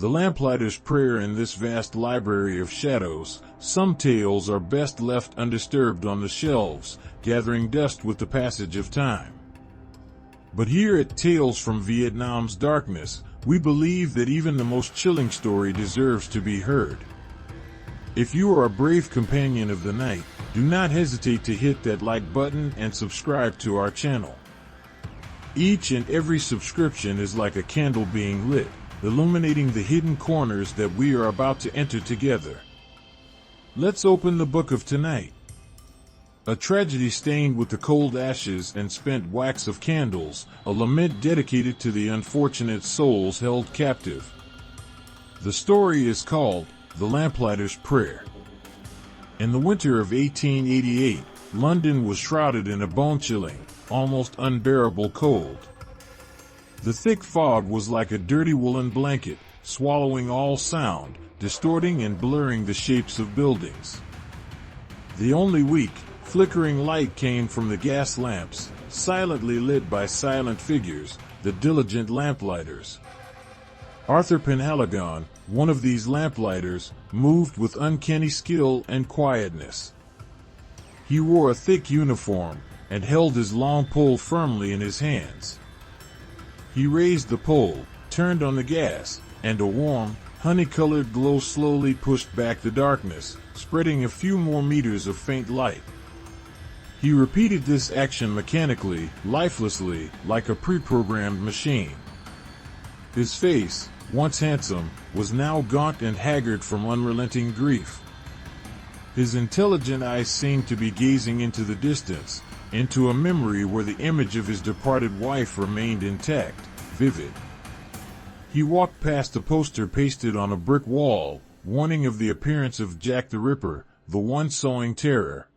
The lamplighter's prayer. In this vast library of shadows, some tales are best left undisturbed on the shelves, gathering dust with the passage of time. But here at Tales from Vietnam's Darkness, we believe that even the most chilling story deserves to be heard. If you are a brave companion of the night, do not hesitate to hit that like button and subscribe to our channel. Each and every subscription is like a candle being lit, illuminating the hidden corners that we are about to enter together. Let's open the book of tonight. A tragedy stained with the cold ashes and spent wax of candles, a lament dedicated to the unfortunate souls held captive. The story is called The Lamplighter's Prayer. In the winter of 1888, London was shrouded in a bone-chilling, almost unbearable cold. The thick fog was like a dirty woolen blanket, swallowing all sound, distorting and blurring the shapes of buildings. The only weak, flickering light came from the gas lamps, silently lit by silent figures, the diligent lamplighter's. Arthur Penhaligon, one of these lamplighter's, moved with uncanny skill and quietness. He wore a thick uniform and held his long pole firmly in his hands. He raised the pole, turned on the gas, and a warm, honey-colored glow slowly pushed back the darkness, spreading a few more meters of faint light. He repeated this action mechanically, lifelessly, like a pre-programmed machine. His face, once handsome, was now gaunt and haggard from unrelenting grief. His intelligent eyes seemed to be gazing into the distance, into a memory where the image of his departed wife remained intact, vivid. He walked past a poster pasted on a brick wall, warning of the appearance of Jack the Ripper, the one sowing terror.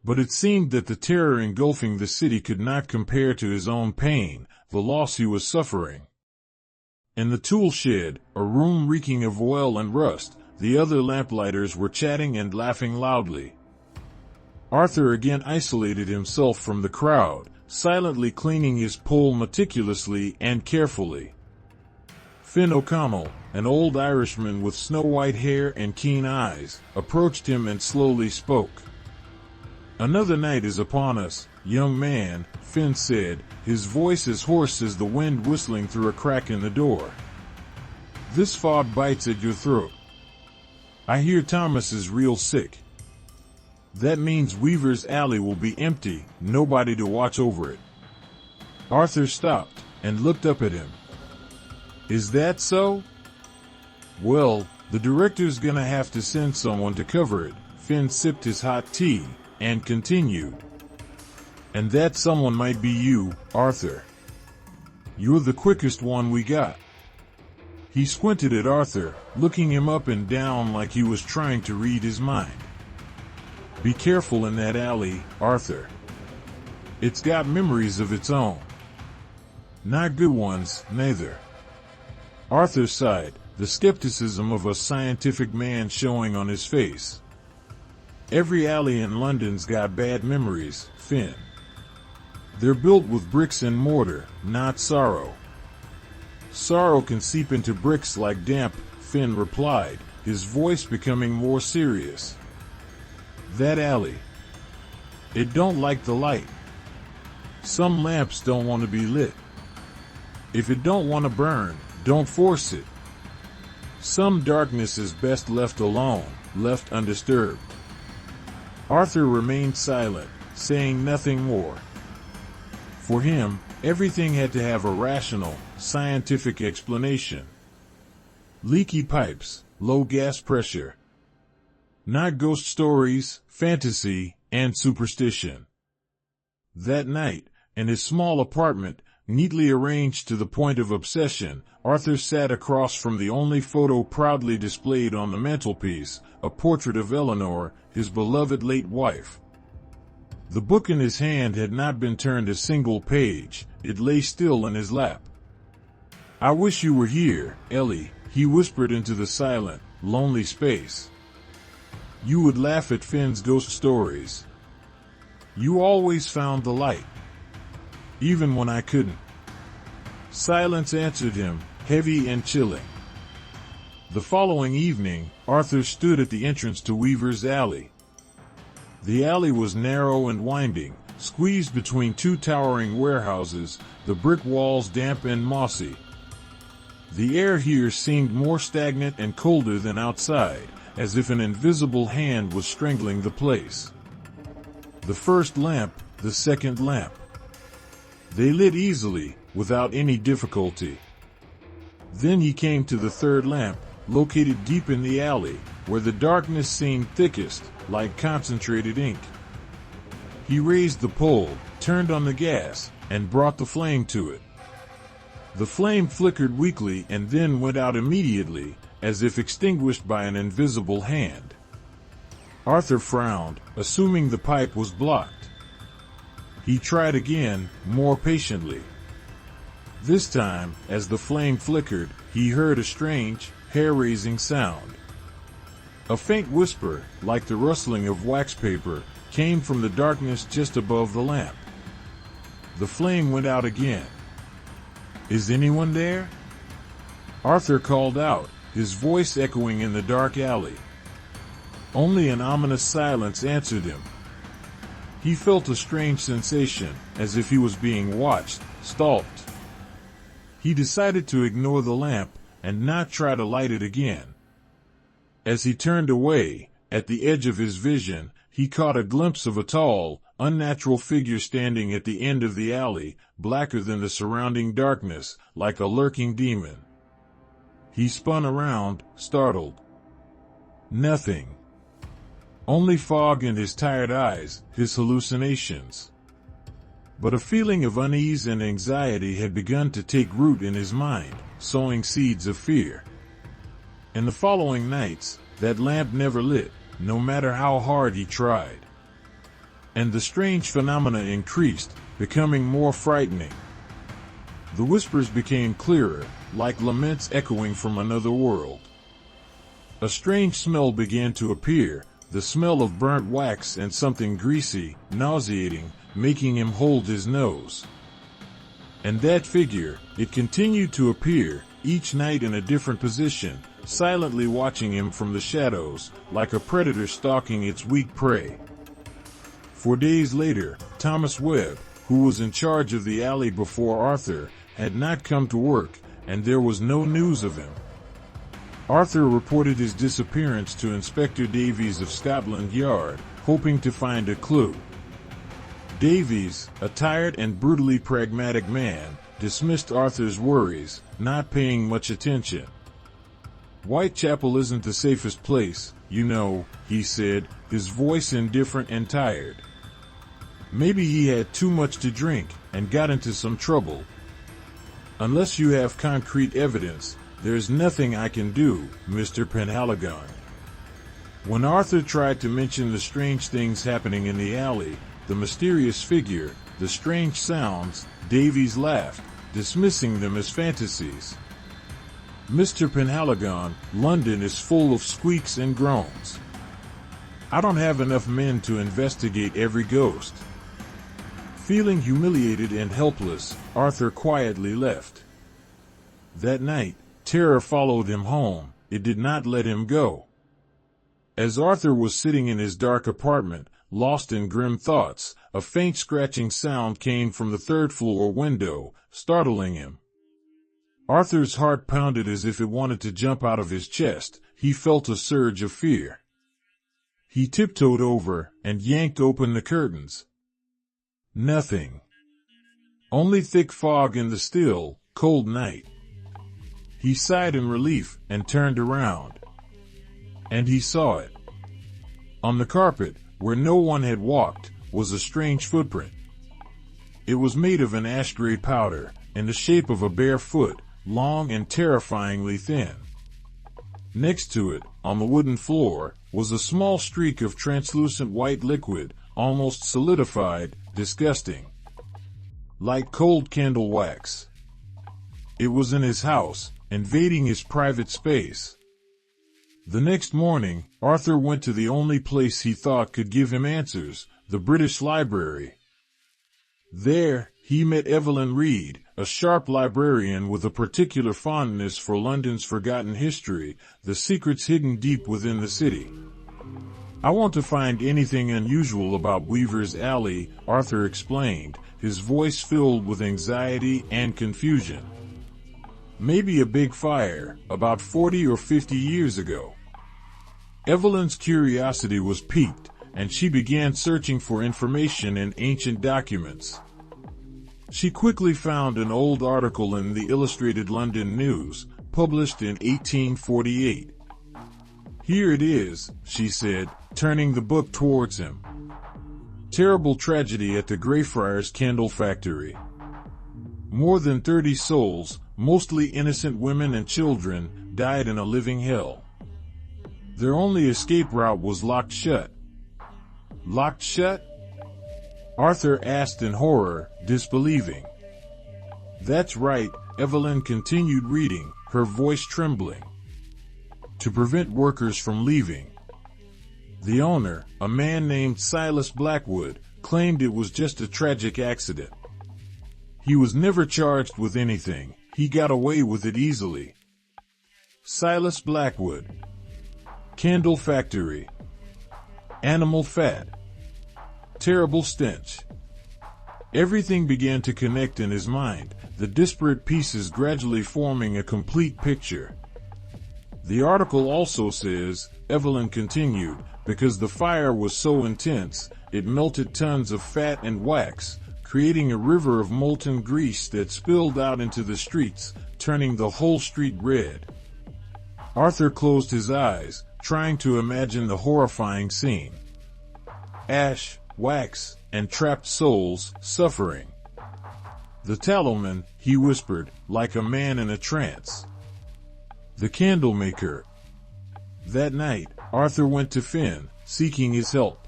But it seemed that the terror engulfing the city could not compare to his own pain, the loss he was suffering. In the tool shed, a room reeking of oil and rust, the other lamplighters were chatting and laughing loudly. Arthur again isolated himself from the crowd, silently cleaning his pole meticulously and carefully. Finn O'Connell, an old Irishman with snow-white hair and keen eyes, approached him and slowly spoke. "Another night is upon us, young man," Finn said, his voice as hoarse as the wind whistling through a crack in the door. "This fog bites at your throat. I hear Thomas is real sick. That means Weaver's Alley will be empty, nobody to watch over it." Arthur stopped and looked up at him. "Is that so? Well, the director's gonna have to send someone to cover it." Finn sipped his hot tea and continued. "And that someone might be you, Arthur. You're the quickest one we got." He squinted at Arthur, looking him up and down like he was trying to read his mind. "Be careful in that alley, Arthur. It's got memories of its own. Not good ones, neither." Arthur sighed, the skepticism of a scientific man showing on his face. "Every alley in London's got bad memories, Finn. They're built with bricks and mortar, not sorrow." "Sorrow can seep into bricks like damp," Finn replied, his voice becoming more serious. "That alley. It don't like the light. Some lamps don't want to be lit. If it don't want to burn, don't force it. Some darkness is best left alone, left undisturbed." Arthur remained silent, saying nothing more. For him, everything had to have a rational, scientific explanation. Leaky pipes, low gas pressure. Not ghost stories, fantasy, and superstition. That night, in his small apartment, neatly arranged to the point of obsession, Arthur sat across from the only photo proudly displayed on the mantelpiece, a portrait of Eleanor, his beloved late wife. The book in his hand had not been turned a single page, it lay still in his lap. "I wish you were here, Ellie," he whispered into the silent, lonely space. "You would laugh at Finn's ghost stories. You always found the light. Even when I couldn't." Silence answered him, heavy and chilling. The following evening, Arthur stood at the entrance to Weaver's Alley. The alley was narrow and winding, squeezed between two towering warehouses, the brick walls damp and mossy. The air here seemed more stagnant and colder than outside, as if an invisible hand was strangling the place. The first lamp, the second lamp. They lit easily, without any difficulty. Then he came to the third lamp, located deep in the alley, where the darkness seemed thickest, like concentrated ink. He raised the pole, turned on the gas, and brought the flame to it. The flame flickered weakly and then went out immediately, as if extinguished by an invisible hand. Arthur frowned, assuming the pipe was blocked. He tried again, more patiently. This time, as the flame flickered, he heard a strange, hair-raising sound. A faint whisper, like the rustling of wax paper, came from the darkness just above the lamp. The flame went out again. "Is anyone there?" Arthur called out, his voice echoing in the dark alley. Only an ominous silence answered him. He felt a strange sensation, as if he was being watched, stalked. He decided to ignore the lamp and not try to light it again. As he turned away, at the edge of his vision, he caught a glimpse of a tall, unnatural figure standing at the end of the alley, blacker than the surrounding darkness, like a lurking demon. He spun around, startled. Nothing. Only fog in his tired eyes, his hallucinations. But a feeling of unease and anxiety had begun to take root in his mind, sowing seeds of fear. In the following nights, that lamp never lit, no matter how hard he tried. And the strange phenomena increased, becoming more frightening. The whispers became clearer, like laments echoing from another world. A strange smell began to appear, the smell of burnt wax and something greasy, nauseating, making him hold his nose. And that figure, it continued to appear, each night in a different position, silently watching him from the shadows, like a predator stalking its weak prey. 4 days later, Thomas Webb, who was in charge of the alley before Arthur, had not come to work, and there was no news of him. Arthur reported his disappearance to Inspector Davies of Scotland Yard, hoping to find a clue. Davies, a tired and brutally pragmatic man, dismissed Arthur's worries, not paying much attention. "Whitechapel isn't the safest place, you know," he said, his voice indifferent and tired. "Maybe he had too much to drink and got into some trouble. Unless you have concrete evidence, there's nothing I can do, Mr. Penhaligon." When Arthur tried to mention the strange things happening in the alley, the mysterious figure, the strange sounds, Davies laughed, dismissing them as fantasies. "Mr. Penhaligon, London is full of squeaks and groans. I don't have enough men to investigate every ghost." Feeling humiliated and helpless, Arthur quietly left. That night, terror followed him home. It did not let him go. As Arthur was sitting in his dark apartment, lost in grim thoughts, a faint scratching sound came from the third-floor window, startling him. Arthur's heart pounded as if it wanted to jump out of his chest. He felt a surge of fear. He tiptoed over and yanked open the curtains. Nothing. Only thick fog in the still, cold night. He sighed in relief and turned around. And he saw it. On the carpet, where no one had walked, was a strange footprint. It was made of an ashtray powder, in the shape of a bare foot, long and terrifyingly thin. Next to it, on the wooden floor, was a small streak of translucent white liquid, almost solidified, disgusting. Like cold candle wax. It was in his house, invading his private space. The next morning, Arthur went to the only place he thought could give him answers, the British Library. There, he met Evelyn Reed, a sharp librarian with a particular fondness for London's forgotten history, the secrets hidden deep within the city. "I want to find anything unusual about Weaver's Alley," Arthur explained, his voice filled with anxiety and confusion. "Maybe a big fire, about 40 or 50 years ago." Evelyn's curiosity was piqued, and she began searching for information in ancient documents. She quickly found an old article in the Illustrated London News, published in 1848. "Here it is," she said, turning the book towards him. "Terrible tragedy at the Greyfriars candle factory. More than 30 souls, mostly innocent women and children, died in a living hell. Their only escape route was locked shut." "Locked shut?" Arthur asked in horror, disbelieving. "That's right," Evelyn continued reading, her voice trembling. "To prevent workers from leaving. The owner, a man named Silas Blackwood, claimed it was just a tragic accident. He was never charged with anything, he got away with it easily." Silas Blackwood. Candle factory. Animal fat. Terrible stench. Everything began to connect in his mind, the disparate pieces gradually forming a complete picture. "The article also says," Evelyn continued, "because the fire was so intense, it melted tons of fat and wax, creating a river of molten grease that spilled out into the streets, turning the whole street red." Arthur closed his eyes, trying to imagine the horrifying scene. Ash, wax, and trapped souls, suffering. "The Tallowman," he whispered, like a man in a trance. "The Candlemaker." That night, Arthur went to Finn, seeking his help.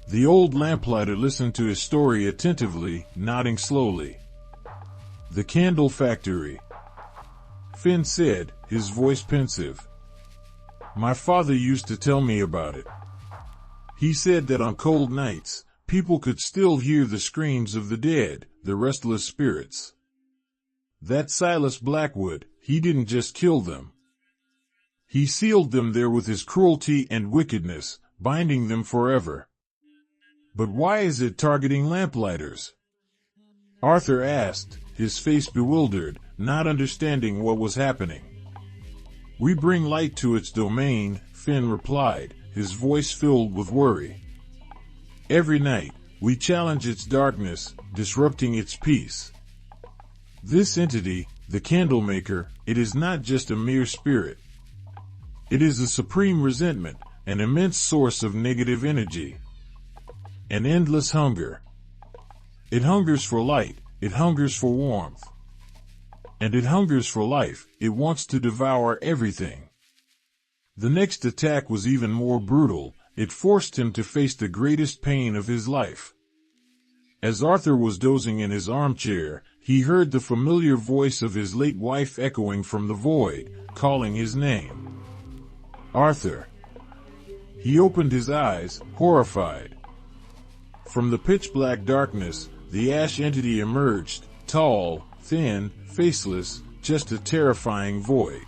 The old lamplighter listened to his story attentively, nodding slowly. "The candle factory," Finn said, his voice pensive. "My father used to tell me about it. He said that on cold nights, people could still hear the screams of the dead, the restless spirits. That Silas Blackwood, he didn't just kill them. He sealed them there with his cruelty and wickedness, binding them forever." "But why is it targeting lamplighters?" Arthur asked, his face bewildered, not understanding what was happening. "We bring light to its domain," Finn replied, his voice filled with worry. "Every night, we challenge its darkness, disrupting its peace. This entity, the Candlemaker, it is not just a mere spirit. It is a supreme resentment, an immense source of negative energy. An endless hunger. It hungers for light, it hungers for warmth. And it hungers for life, it wants to devour everything." The next attack was even more brutal, it forced him to face the greatest pain of his life. As Arthur was dozing in his armchair, he heard the familiar voice of his late wife echoing from the void, calling his name. "Arthur." He opened his eyes, horrified. From the pitch-black darkness, the ash entity emerged, tall, thin, faceless, just a terrifying void.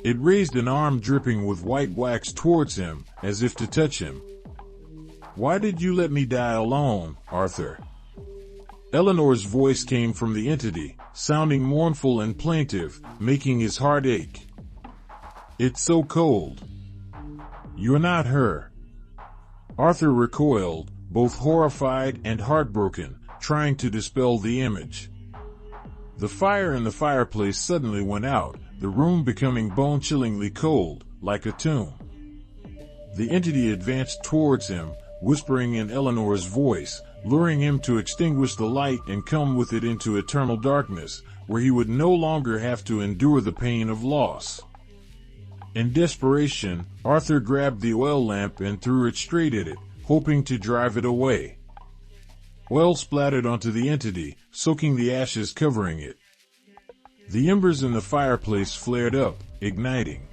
It raised an arm dripping with white wax towards him, as if to touch him. "Why did you let me die alone, Arthur?" Eleanor's voice came from the entity, sounding mournful and plaintive, making his heart ache. "It's so cold." "You're not her." Arthur recoiled, both horrified and heartbroken, trying to dispel the image. The fire in the fireplace suddenly went out, the room becoming bone-chillingly cold, like a tomb. The entity advanced towards him, whispering in Eleanor's voice, luring him to extinguish the light and come with it into eternal darkness, where he would no longer have to endure the pain of loss. In desperation, Arthur grabbed the oil lamp and threw it straight at it, hoping to drive it away. Oil splattered onto the entity, soaking the ashes covering it. The embers in the fireplace flared up, igniting.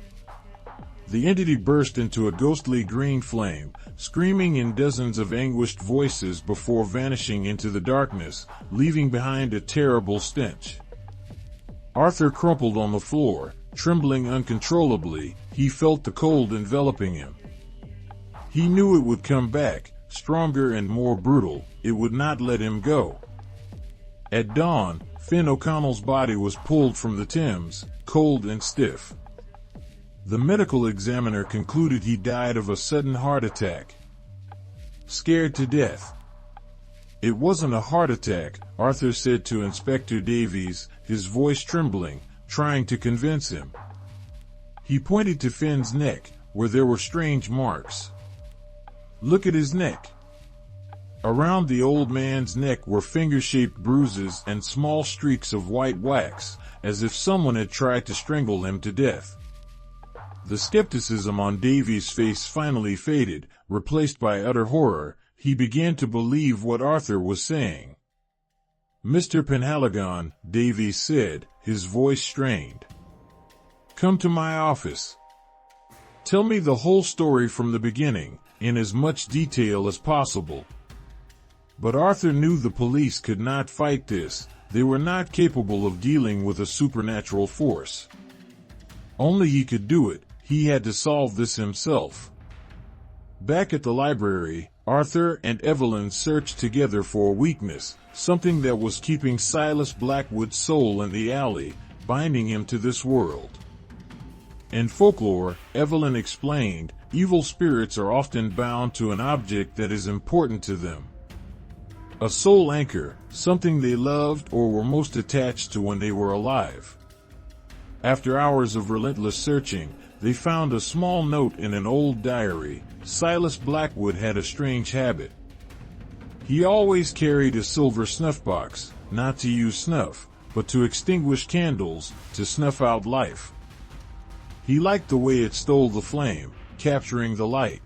The entity burst into a ghostly green flame, screaming in dozens of anguished voices before vanishing into the darkness, leaving behind a terrible stench. Arthur crumpled on the floor, trembling uncontrollably. He felt the cold enveloping him. He knew it would come back, stronger and more brutal. It would not let him go. At dawn, Finn O'Connell's body was pulled from the Thames, cold and stiff. The medical examiner concluded he died of a sudden heart attack. Scared to death. It wasn't a heart attack, Arthur said to Inspector Davies, his voice trembling, trying to convince him. He pointed to Finn's neck, where there were strange marks. Look at his neck. Around the old man's neck were finger-shaped bruises and small streaks of white wax, as if someone had tried to strangle him to death. The skepticism on Davies' face finally faded, replaced by utter horror. He began to believe what Arthur was saying. "Mr. Penhaligon," Davies said, his voice strained. "Come to my office. Tell me the whole story from the beginning, in as much detail as possible." But Arthur knew the police could not fight this. They were not capable of dealing with a supernatural force. Only he could do it. He had to solve this himself. Back at the library, Arthur and Evelyn searched together for a weakness, something that was keeping Silas Blackwood's soul in the alley, binding him to this world. In folklore, Evelyn explained, evil spirits are often bound to an object that is important to them. A soul anchor, something they loved or were most attached to when they were alive. After hours of relentless searching, they found a small note in an old diary. Silas Blackwood had a strange habit. He always carried a silver snuff box, not to use snuff, but to extinguish candles, to snuff out life. He liked the way it stole the flame, capturing the light.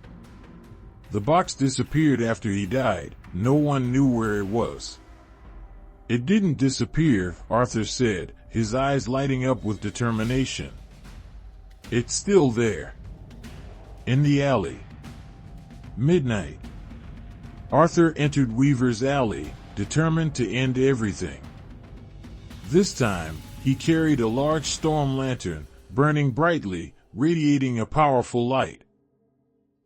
The box disappeared after he died. No one knew where it was. "It didn't disappear," Arthur said, his eyes lighting up with determination. "It's still there. In the alley." Midnight. Arthur entered Weaver's alley, determined to end everything. This time, he carried a large storm lantern, burning brightly, radiating a powerful light.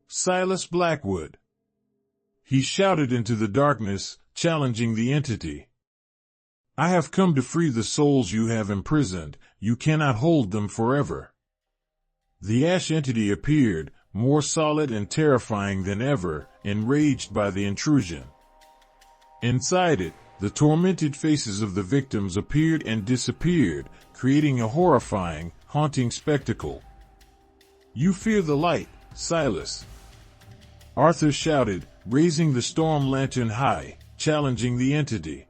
"Silas Blackwood!" He shouted into the darkness, challenging the entity. "I have come to free the souls you have imprisoned. You cannot hold them forever." The ash entity appeared, more solid and terrifying than ever, enraged by the intrusion. Inside it, the tormented faces of the victims appeared and disappeared, creating a horrifying, haunting spectacle. "You fear the light, Silas," Arthur shouted, raising the storm lantern high, challenging the entity.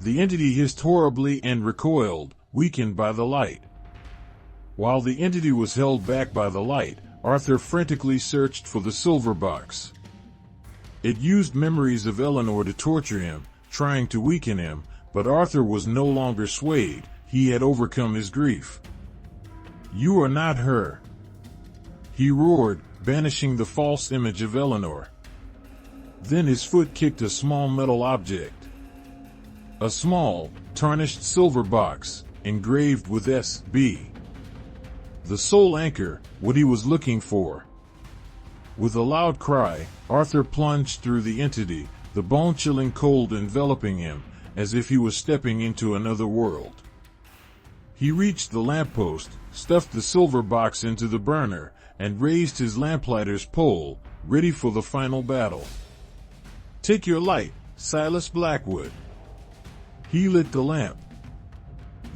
The entity hissed horribly and recoiled, weakened by the light. While the entity was held back by the light, Arthur frantically searched for the silver box. It used memories of Eleanor to torture him, trying to weaken him, but Arthur was no longer swayed. He had overcome his grief. "You are not her," he roared, banishing the false image of Eleanor. Then his foot kicked a small metal object. A small, tarnished silver box, engraved with S.B. The soul anchor, what he was looking for. With a loud cry, Arthur plunged through the entity, the bone-chilling cold enveloping him, as if he was stepping into another world. He reached the lamppost, stuffed the silver box into the burner, and raised his lamplighter's pole, ready for the final battle. "Take your light, Silas Blackwood." He lit the lamp.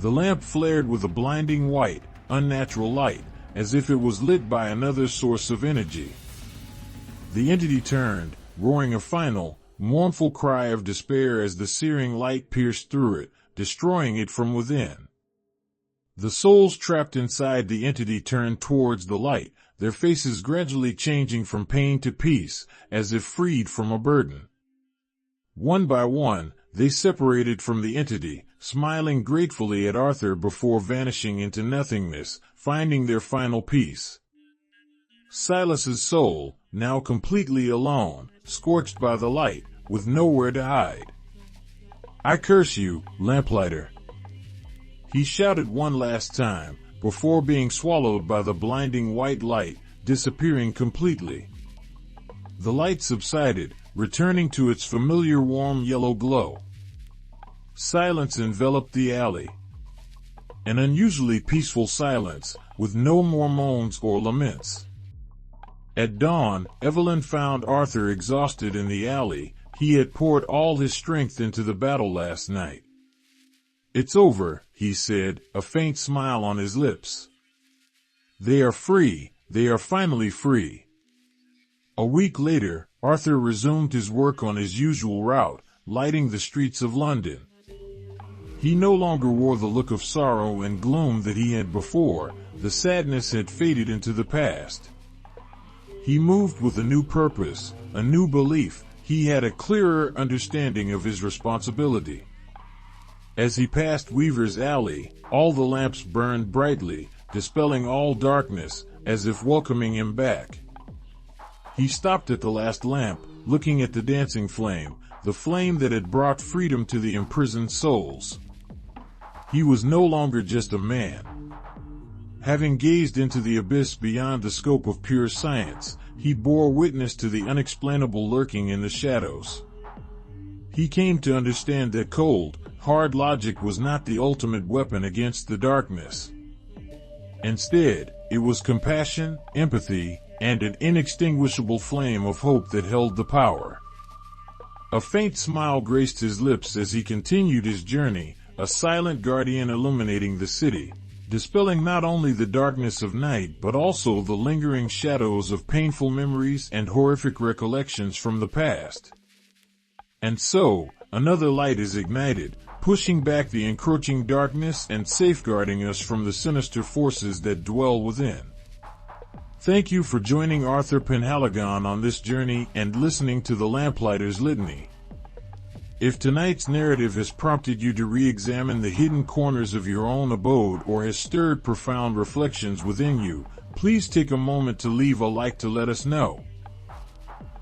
The lamp flared with a blinding white, unnatural light, as if it was lit by another source of energy. The entity turned, roaring a final, mournful cry of despair as the searing light pierced through it, destroying it from within. The souls trapped inside the entity turned towards the light, their faces gradually changing from pain to peace, as if freed from a burden. One by one, they separated from the entity, smiling gratefully at Arthur before vanishing into nothingness, finding their final peace. Silas's soul, now completely alone, scorched by the light, with nowhere to hide. "I curse you, lamplighter!" he shouted one last time, before being swallowed by the blinding white light, disappearing completely. The light subsided, returning to its familiar warm yellow glow. Silence enveloped the alley. An unusually peaceful silence, with no more moans or laments. At dawn, Evelyn found Arthur exhausted in the alley. He had poured all his strength into the battle last night. "It's over," he said, a faint smile on his lips. "They are free. They are finally free." A week later, Arthur resumed his work on his usual route, lighting the streets of London. He no longer wore the look of sorrow and gloom that he had before. The sadness had faded into the past. He moved with a new purpose, a new belief. He had a clearer understanding of his responsibility. As he passed Weaver's Alley, all the lamps burned brightly, dispelling all darkness, as if welcoming him back. He stopped at the last lamp, looking at the dancing flame, the flame that had brought freedom to the imprisoned souls. He was no longer just a man. Having gazed into the abyss beyond the scope of pure science, he bore witness to the unexplainable lurking in the shadows. He came to understand that cold, hard logic was not the ultimate weapon against the darkness. Instead, it was compassion, empathy, and an inextinguishable flame of hope that held the power. A faint smile graced his lips as he continued his journey, a silent guardian illuminating the city, dispelling not only the darkness of night but also the lingering shadows of painful memories and horrific recollections from the past. And so, another light is ignited, pushing back the encroaching darkness and safeguarding us from the sinister forces that dwell within. Thank you for joining Arthur Penhaligon on this journey and listening to the Lamplighter's Litany. If tonight's narrative has prompted you to re-examine the hidden corners of your own abode or has stirred profound reflections within you, please take a moment to leave a like to let us know.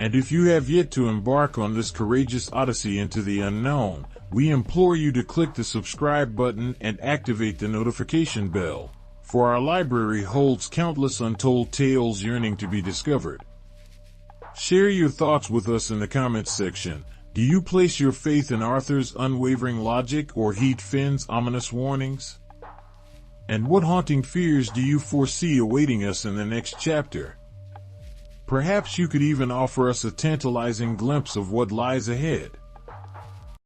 And if you have yet to embark on this courageous odyssey into the unknown, we implore you to click the subscribe button and activate the notification bell, for our library holds countless untold tales yearning to be discovered. Share your thoughts with us in the comments section. Do you place your faith in Arthur's unwavering logic or heed Finn's ominous warnings? And what haunting fears do you foresee awaiting us in the next chapter? Perhaps you could even offer us a tantalizing glimpse of what lies ahead.